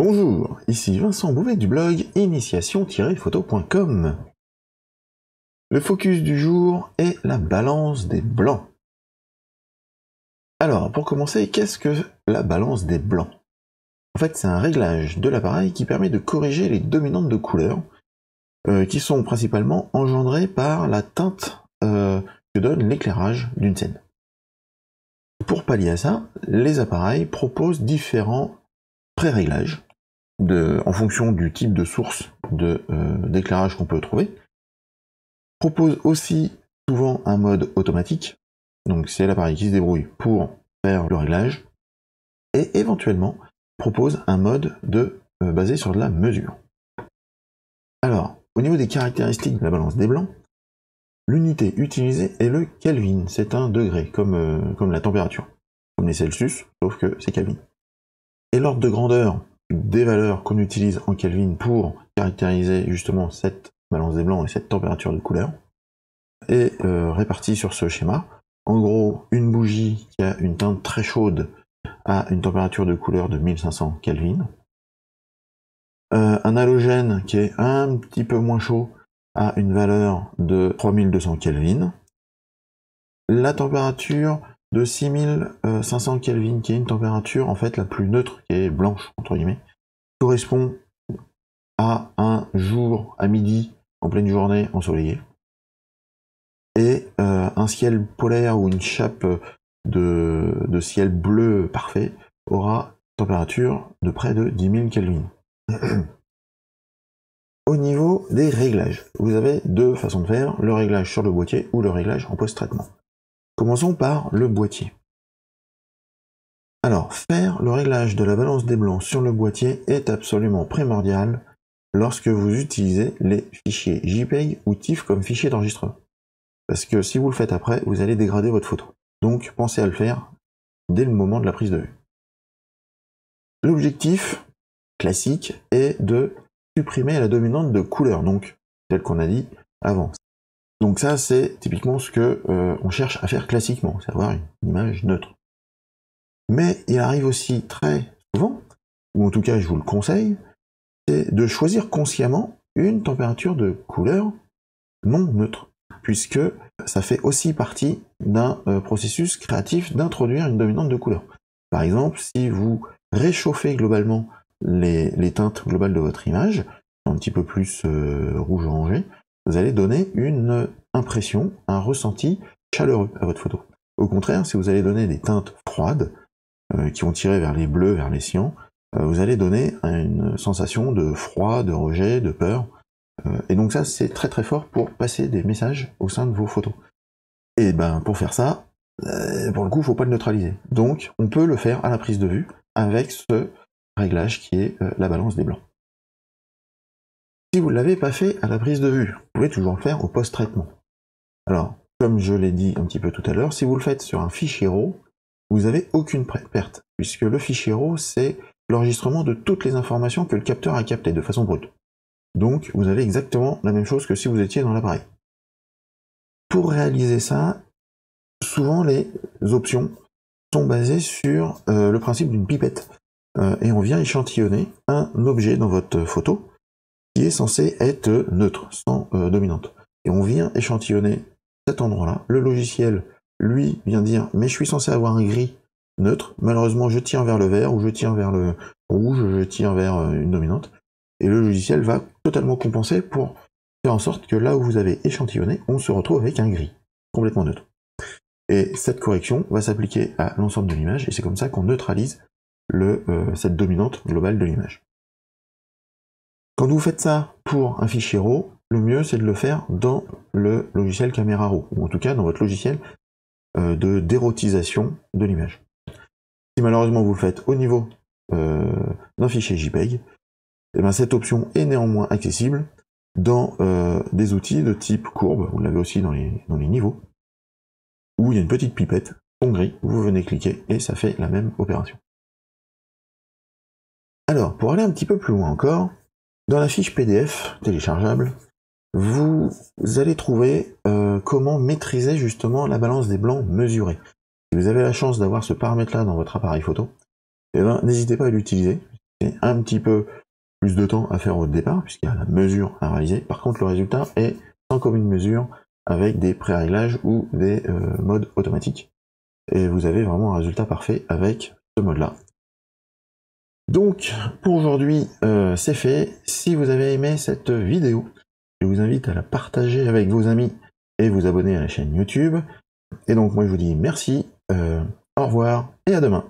Bonjour, ici Vincent Bouvet du blog initiation-photo.com. Le focus du jour est la balance des blancs. Alors, pour commencer, qu'est-ce que la balance des blancs? En fait, c'est un réglage de l'appareil qui permet de corriger les dominantes de couleur, qui sont principalement engendrées par la teinte que donne l'éclairage d'une scène. Pour pallier à ça, les appareils proposent différents pré-réglages en fonction du type de source d'éclairage qu'on peut trouver. Propose aussi souvent un mode automatique, donc c'est l'appareil qui se débrouille pour faire le réglage, et éventuellement propose un mode basé sur de la mesure. Alors, au niveau des caractéristiques de la balance des blancs, l'unité utilisée est le Kelvin, c'est un degré, comme la température, comme les Celsius, sauf que c'est Kelvin. Et l'ordre de grandeur des valeurs qu'on utilise en Kelvin pour caractériser justement cette balance des blancs et cette température de couleur est réparti sur ce schéma. En gros, une bougie qui a une teinte très chaude a une température de couleur de 1500 Kelvin. Un halogène qui est un petit peu moins chaud a une valeur de 3200 Kelvin. La température de 6500 Kelvin, qui est une température en fait la plus neutre, qui est blanche entre guillemets, correspond à un jour à midi en pleine journée ensoleillée. Et un ciel polaire ou une chape de ciel bleu parfait aura température de près de 10 000 Kelvin. Au niveau des réglages, vous avez deux façons de faire, le réglage sur le boîtier ou le réglage en post-traitement. Commençons par le boîtier. Alors, faire le réglage de la balance des blancs sur le boîtier est absolument primordial lorsque vous utilisez les fichiers JPEG ou TIFF comme fichier d'enregistrement. Parce que si vous le faites après, vous allez dégrader votre photo. Donc, pensez à le faire dès le moment de la prise de vue. L'objectif classique est de supprimer la dominante de couleur, donc tel qu'on a dit avant. Donc ça, c'est typiquement ce que on cherche à faire classiquement, c'est avoir une image neutre. Mais il arrive aussi très souvent, ou en tout cas je vous le conseille, c'est de choisir consciemment une température de couleur non neutre, puisque ça fait aussi partie d'un processus créatif d'introduire une dominante de couleur. Par exemple, si vous réchauffez globalement les teintes globales de votre image, un petit peu plus rouge-orangé, vous allez donner une impression, un ressenti chaleureux à votre photo. Au contraire, si vous allez donner des teintes froides, qui vont tirer vers les bleus, vers les cyans, vous allez donner une sensation de froid, de rejet, de peur. Et donc ça, c'est très très fort pour passer des messages au sein de vos photos. Et ben pour faire ça, pour le coup, il ne faut pas le neutraliser. Donc on peut le faire à la prise de vue avec ce réglage qui est la balance des blancs. Si vous ne l'avez pas fait à la prise de vue, vous pouvez toujours le faire au post-traitement. Alors, comme je l'ai dit un petit peu tout à l'heure, si vous le faites sur un fichier RAW, vous n'avez aucune perte, puisque le fichier RAW, c'est l'enregistrement de toutes les informations que le capteur a captées de façon brute. Donc, vous avez exactement la même chose que si vous étiez dans l'appareil. Pour réaliser ça, souvent les options sont basées sur le principe d'une pipette. Et on vient échantillonner un objet dans votre photo qui est censé être neutre, sans dominante. Et on vient échantillonner cet endroit-là. Le logiciel, lui, vient dire « mais je suis censé avoir un gris neutre, malheureusement je tire vers le vert, ou je tire vers le rouge, je tire vers une dominante ». Et le logiciel va totalement compenser pour faire en sorte que là où vous avez échantillonné, on se retrouve avec un gris, complètement neutre. Et cette correction va s'appliquer à l'ensemble de l'image, et c'est comme ça qu'on neutralise cette dominante globale de l'image. Quand vous faites ça pour un fichier RAW, le mieux c'est de le faire dans le logiciel Camera Raw, ou en tout cas dans votre logiciel d'érotisation de l'image. Si malheureusement vous le faites au niveau d'un fichier JPEG, et bien cette option est néanmoins accessible dans des outils de type courbe, vous l'avez aussi dans les niveaux, où il y a une petite pipette, fond gris, vous venez cliquer et ça fait la même opération. Alors, pour aller un petit peu plus loin encore, dans la fiche PDF téléchargeable, vous allez trouver comment maîtriser justement la balance des blancs mesurée. Si vous avez la chance d'avoir ce paramètre-là dans votre appareil photo, eh ben, n'hésitez pas à l'utiliser. c'est un petit peu plus de temps à faire au départ, puisqu'il y a la mesure à réaliser. Par contre, le résultat est sans commune mesure avec des pré-réglages ou des modes automatiques. Et vous avez vraiment un résultat parfait avec ce mode-là. Donc, pour aujourd'hui, c'est fait. Si vous avez aimé cette vidéo, je vous invite à la partager avec vos amis et vous abonner à la chaîne YouTube. Et donc, moi, je vous dis merci, au revoir et à demain.